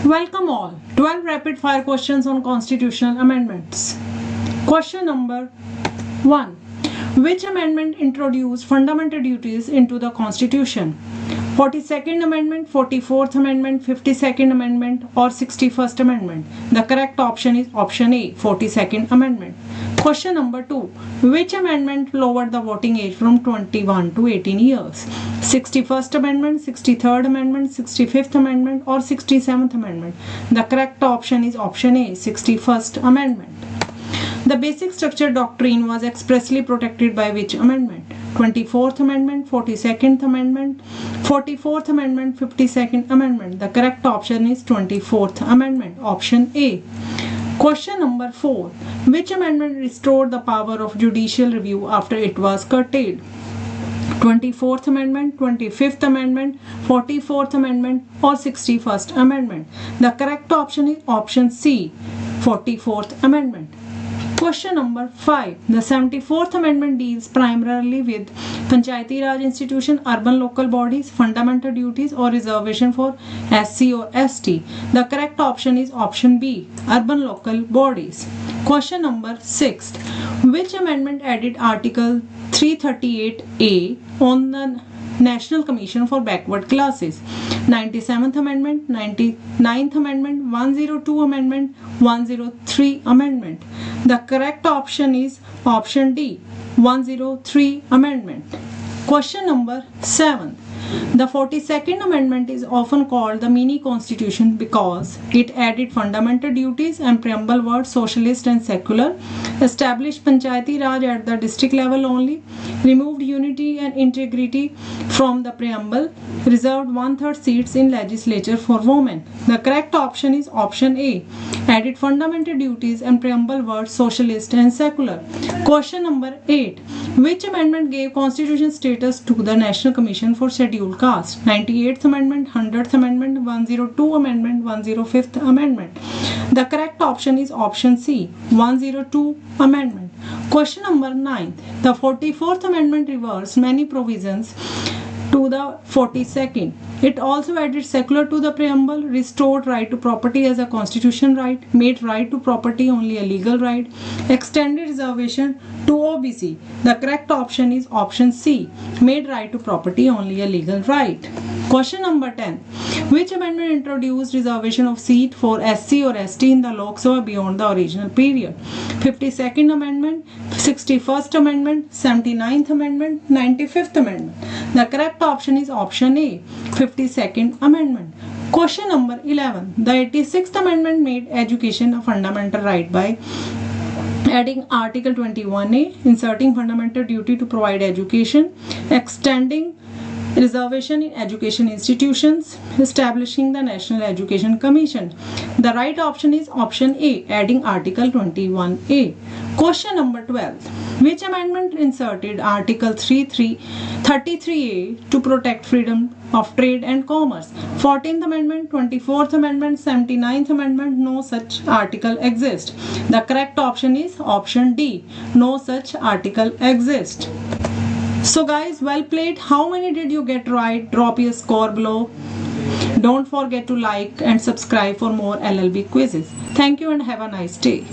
Welcome all. 12 rapid fire questions on constitutional amendments. Question number 1. Which amendment introduced fundamental duties into the Constitution? 42nd Amendment, 44th Amendment, 52nd Amendment or 61st Amendment? The correct option is option A, 42nd Amendment. Question number 2. Which amendment lowered the voting age from 21 to 18 years? 61st Amendment, 63rd Amendment, 65th Amendment or 67th Amendment? The correct option is option A, 61st Amendment. The basic structure doctrine was expressly protected by which amendment? 24th Amendment, 42nd Amendment, 44th Amendment, 52nd Amendment. The correct option is 24th Amendment, option A. Question number 4. Which amendment restored the power of judicial review after it was curtailed? 24th Amendment, 25th Amendment, 44th Amendment or 61st Amendment? The correct option is option C, 44th Amendment. Question number 5. The 74th Amendment deals primarily with Panchayati Raj institution, urban local bodies, fundamental duties or reservation for SC or ST. The correct option is option B, urban local bodies. Question number 6. Which amendment added Article 338A on the National Commission for Backward Classes? 97th Amendment, 99th Amendment, 102 Amendment, 103 Amendment. The correct option is option D, 103 Amendment. Question number 7. The 42nd Amendment is often called the mini constitution because it added fundamental duties and preamble words socialist and secular, established Panchayati Raj at the district level only, removed unity and integrity from the preamble, reserved 1/3 seats in legislature for women. The correct option is option A, added fundamental duties and preamble words socialist and secular. Question number 8. Which amendment gave constitution status to the National Commission for Scheduled Caste? 98th Amendment, 100th Amendment, 102 Amendment, 105th Amendment. The correct option is option C, 102 Amendment. Question number 9. The 44th Amendment reversed many provisions to the 42nd. It also added secular to the preamble, restored right to property as a constitution right, made right to property only a legal right, extended reservation to OBC. The correct option is option C, made right to property only a legal right. Question number 10. Which amendment introduced reservation of seat for SC or ST in the Lok Sabha beyond the original period? 52nd Amendment, 61st Amendment, 79th Amendment, 95th Amendment. The correct option is option A, 52nd Amendment. Question number 11. The 86th Amendment made education a fundamental right by adding Article 21A, inserting fundamental duty to provide education, extending reservation in education institutions, establishing the National Education Commission. The right option is option A, adding Article 21A. Question number 12. Which amendment inserted Article 33A to protect freedom of trade and commerce? 14th Amendment, 24th Amendment, 79th Amendment, no such article exists. The correct option is option D, no such article exists. So guys, well played. How many did you get right? Drop your score below. Don't forget to like and subscribe for more LLB quizzes. Thank you and have a nice day.